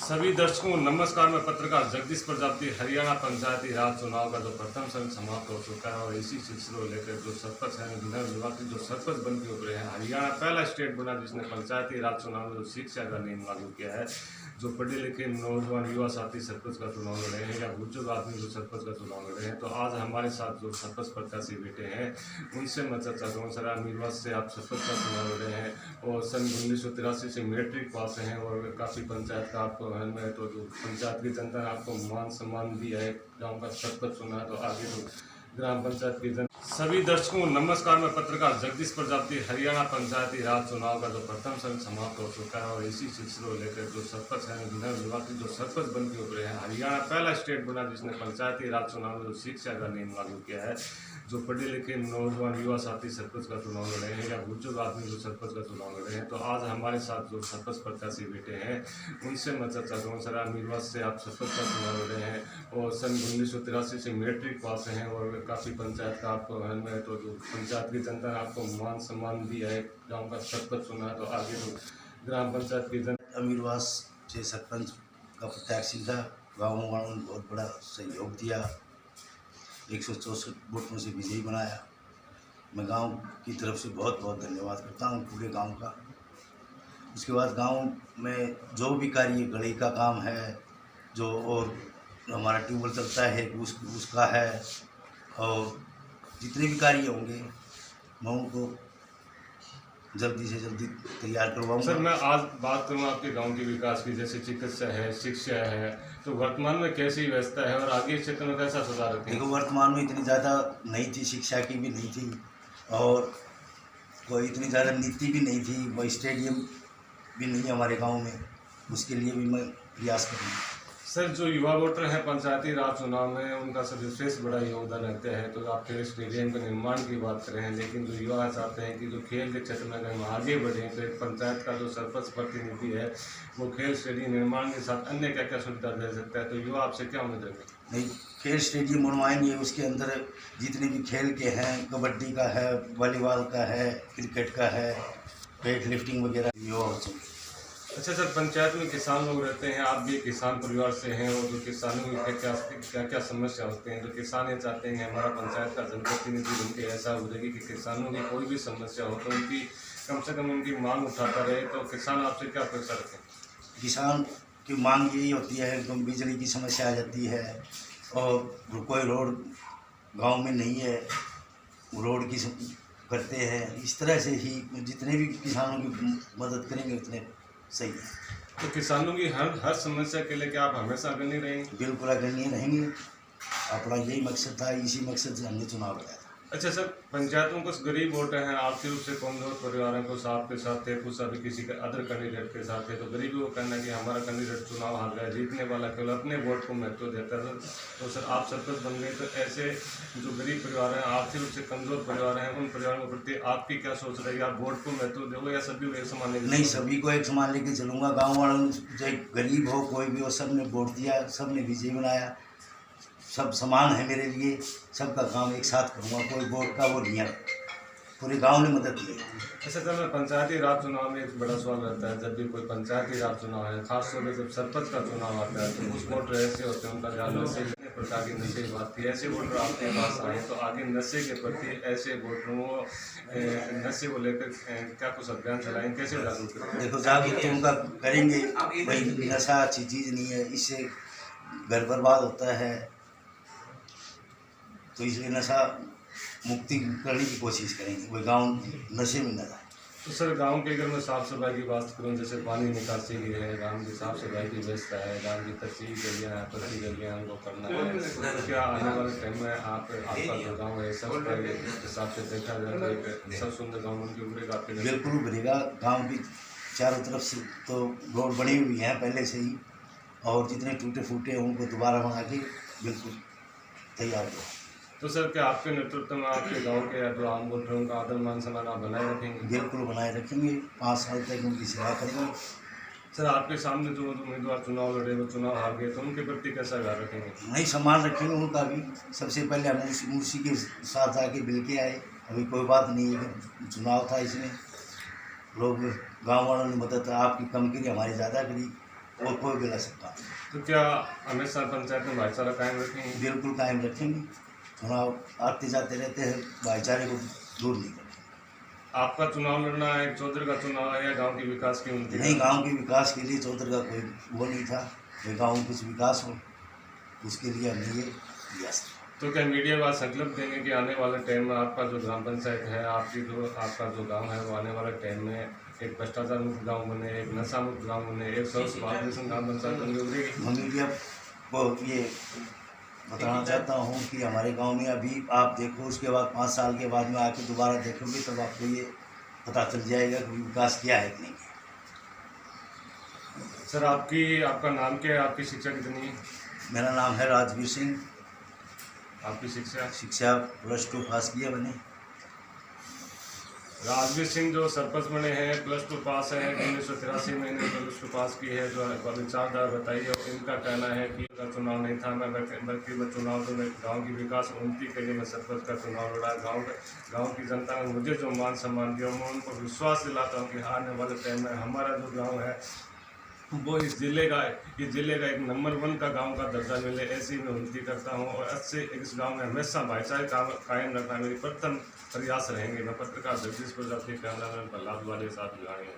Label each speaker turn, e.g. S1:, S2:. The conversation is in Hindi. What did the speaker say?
S1: सभी दर्शकों को नमस्कार। मैं पत्रकार जगदीश प्रजापति। हरियाणा पंचायती राज चुनाव का जो प्रथम चरण समाप्त हो चुका है और इसी सिलसिले को लेकर जो सरपंच है विधान विभाग के जो सरपंच बन के उभरे हैं, हरियाणा पहला स्टेट बना जिसने पंचायती राज चुनाव में जो शिक्षा का नियम लागू किया है। जो पढ़े लिखे नौजवान युवा साथी सरपंच का चुनाव लड़े हैं या बुजुर्ग आदमी जो सरपंच का चुनाव लड़े हैं, तो आज हमारे साथ जो सरपंच प्रत्याशी बैठे हैं उनसे मैं चर्चा करूँ। सर, आप निर्वाचन से आप सरपंच का चुनाव लड़े हैं और सन 1983 से मैट्रिक पास हैं और काफ़ी पंचायत का आपको अहम है, तो जो पंचायत की जनता ने आपको मान सम्मान दिया है, गांव का सरपंच चुना, तो आगे तो ग्राम पंचायत की जनता। सभी दर्शकों को नमस्कार। मैं पत्रकार जगदीश प्रजापति। हरियाणा पंचायती राज चुनाव का जो प्रथम चरण समाप्त हो चुका है और इसी सिलसिले को लेकर जो सरपंच है विधान विभाग के जो सरपंच बन के उभरे हैं, हरियाणा पहला स्टेट बना जिसने पंचायती राज चुनाव में जो शिक्षा का नियम लागू किया है। जो पढ़े लिखे नौजवान युवा साथी सरपंच का चुनाव लड़े हैं या बुजुर्ग आदमी जो सरपंच का चुनाव लड़े हैं, तो आज हमारे साथ जो सरपंच प्रत्याशी बैठे हैं उनसे मैं चर्चा करूँ। सर, आप निर्वाचन से आप सरपंच का चुनाव लड़े हैं और सन 1983 से मैट्रिक पास हैं और काफ़ी पंचायत का आपको अहम है, तो जो पंचायत की जनता ने आपको मान सम्मान दिया है, गाँव का सरपंच चुना, तो आगे तो ग्राम पंचायत की जनता।
S2: अमीरवास से सरपंच का प्रत्याशी था। गाँव वालों ने बहुत बड़ा सहयोग दिया, 164 वोटों से विजयी बनाया। मैं गांव की तरफ से बहुत बहुत धन्यवाद करता हूं पूरे गांव का। उसके बाद गांव में जो भी कार्य गली का काम है, जो और हमारा ट्यूबवेल चलता है उसका है, और जितने भी कार्य होंगे मैं उनको जल्दी से जल्दी तैयार करवाऊंगा।
S1: सर, मैं आज बात करूँ आपके गांव के विकास की, जैसे चिकित्सा है, शिक्षा है, तो वर्तमान में कैसी व्यवस्था है और आगे क्षेत्र में कैसा सुधार रखें?
S2: देखो, वर्तमान में इतनी ज़्यादा नहीं थी, शिक्षा की भी नहीं थी और कोई इतनी ज़्यादा नीति भी नहीं थी, वही स्टेडियम भी नहीं है हमारे गांव में, उसके लिए भी मैं प्रयास करूँगा।
S1: सर, जो युवा वोटर हैं पंचायती राज चुनाव में उनका सर्वश्रेष्ठ बड़ा योगदान रहता है, तो आप फिर स्टेडियम के निर्माण की बात कर रहे हैं, लेकिन जो युवा चाहते हैं कि जो खेल के क्षेत्र में अगर हम आगे बढ़ें तो एक पंचायत का जो सरपंच प्रतिनिधि है वो खेल स्टेडियम निर्माण के साथ अन्य क्या क्या सुविधा दे सकता है, तो युवा आपसे क्या उम्मीद रखें?
S2: नहीं, खेल स्टेडियम बनवाएंगे, उसके अंदर जितने भी खेल के हैं, कबड्डी का है, वॉलीबॉल का है, क्रिकेट का है, वेट लिफ्टिंग वगैरह युवा हो सकते।
S1: अच्छा सर, पंचायत में किसान लोग रहते हैं, आप भी किसान परिवार से हैं, और जो किसानों की क्या क्या समस्या होते हैं, तो किसान ये चाहते हैं हमारा पंचायत का जनप्रतिनिधि बनके ऐसा हो जाएगी कि किसानों की कोई भी समस्या हो तो उनकी कम से कम उनकी मांग उठाता रहे, तो किसान आपसे क्या अपेक्षा रखें?
S2: किसान की मांग यही होती है, एकदम बिजली की समस्या आ जाती है और कोई रोड गांव में नहीं है, रोड की करते हैं। इस तरह से ही जितने भी किसानों की मदद करेंगे उतने सही है।
S1: तो किसानों की हर समस्या के लिए क्या आप हमेशा अग्रणी रहेंगे?
S2: बिल्कुल अग्रणी रहेंगे, अपना यही मकसद था, इसी मकसद से हमने चुनाव लड़ा था।
S1: अच्छा सर, पंचायतों कुछ गरीब वोटर हैं, आर्थिक रूप से कमजोर परिवार हैं, कुछ आपके साथ थे, कुछ अभी किसी के अदर कैंडिडेट के साथ थे, तो गरीबी को कहना कि हमारा कैंडिडेट चुनाव हार गया, जीतने वाला केवल अपने वोट को महत्व देता है, तो सर आप सरपंच बन गए, तो ऐसे जो गरीब परिवार हैं, आर्थिक रूप से कमजोर परिवार हैं, उन परिवारों के प्रति आपकी क्या सोच रहेगी? आप वोट को महत्व दोगे या सभी को एक समान लेके?
S2: नहीं, सभी को एक समान लेके चलूँगा। गाँव वालों चाहे गरीब हो कोई भी हो, सब ने वोट दिया, सब ने विजयी बनाया, सब समान है मेरे लिए, सबका काम एक साथ करूँगा, कोई वोट का वो नहीं है, पूरे गांव ने मदद की।
S1: अच्छा सर, मैं पंचायती राज चुनाव में एक बड़ा सवाल रहता है, जब भी कोई पंचायती राज चुनाव है, खासतौर पर जब सरपंच का चुनाव आता है, तो कुछ वोटर ऐसे होते हैं उनका ध्यान नशे प्रकार की नशे की बात थी, ऐसे वोटर आपके पास आए, तो आगे नशे के प्रति ऐसे वोटरों नशे को लेकर क्या कुछ अभियान चलाएं, कैसे जागरूक करें?
S2: देखो, जागरूक तो उनका करेंगे भाई, नशा अच्छी चीज़ नहीं है, इससे घर बर्बाद होता है, तो इसलिए नशा मुक्ति करने की कोशिश करेंगे, वही गांव नशे में न जाए।
S1: तो सर, गांव के अगर मैं साफ़ सफाई की बात करूं, जैसे पानी निकासी की है, गांव की साफ़ सफाई की व्यवस्था है, गांव की कच्ची गलियाँ हैं, पक्की गलियाँ उनको करना है, तो क्या आने वाले टाइम में आपका जो गाँव है सब हिसाब से देखा जाए तो सब सुंदर गाँव उनके उभरेगा आपके?
S2: बिल्कुल उभरेगा। गाँव की चारों तरफ से तो रोड बनी हुई हैं पहले से ही, और जितने टूटे फूटे हैं उनको दोबारा बना के बिल्कुल तैयार हो।
S1: तो सर, क्या आपके नेतृत्व में आपके गांव के जो आम वोटर हैं उनका आदर मान सम्मान आप बनाए रखेंगे?
S2: बिल्कुल बनाए रखेंगे, 5 साल तक उनकी सेवा करेंगे।
S1: सर, आपके सामने जो उम्मीदवार चुनाव लड़े वो चुनाव हार गए, तो उनके प्रति कैसा व्यवहार रखेंगे?
S2: नहीं, सम्मान रखेंगे उनका भी। सबसे पहले हम उसी के साथ आके मिल के आए, अभी कोई बात नहीं है कि चुनाव था, इसमें लोग गाँव वालों ने मदद आपकी कम करी, हमारी ज़्यादा करी, और कोई भी ला सकता।
S1: तो क्या हमेशा पंचायत में भाईचारा कायम रखेंगे?
S2: बिल्कुल कायम रखेंगे। चुनाव आते जाते रहते हैं, भाईचारे को दूर नहीं करेंगे।
S1: आपका चुनाव लड़ना है, चौधरी का चुनाव है या गांव के विकास की उनकी?
S2: नहीं, गांव के विकास के लिए चौधरी का कोई वो नहीं था। ये गांव में कुछ विकास हो, उसके लिए हमने ये किया।
S1: तो क्या मीडिया वाला संकल्प देंगे कि आने वाले टाइम में आपका जो ग्राम पंचायत है, आपका जो गांव है, वो आने वाले टाइम में एक भ्रष्टाचार मुक्त गांव बने, एक नशा मुक्त गांव बने, एक स्वच्छ भारत ग्राम पंचायत बन उभरेगी?
S2: मैं मीडिया को ये बताना चाहता हूँ कि हमारे गांव में अभी आप देखो, उसके बाद 5 साल के बाद में आके दोबारा देखोगे तब आपको ये पता चल जाएगा कि विकास किया है कि नहीं।
S1: सर, आपका नाम क्या है? आपकी शिक्षा कितनी है?
S2: मेरा नाम है राजवीर सिंह।
S1: आपकी शिक्षा?
S2: शिक्षा +2 पास किया मैंने।
S1: राजवीर सिंह जो सरपंच बने हैं, +2 पास है, 1983 में इन्होंने +2 पास की है, जो विचारधारा बताई है। इनका कहना है कि का चुनाव नहीं था, बल्कि मैं चुनाव जो मैं गाँव की विकास उन्नति के लिए मैं सरपंच का चुनाव लड़ा। गाँव की जनता ने मुझे जो मान सम्मान दिया, मैं उनको विश्वास दिलाता हूँ कि आने वाले टाइम में हमारा जो गाँव है वो इस जिले का एक नंबर 1 का गांव का दर्जा मिले, ऐसी मैं उन्नति करता हूं। और अच्छे इस गांव में हमेशा भाईचारे कायम रखना मेरी प्रथम प्रयास रहेंगे। मैं पत्रकार जगदीश प्रजापति, कैमरामैन प्रहलाद वाले साथ जुड़ाएंगे।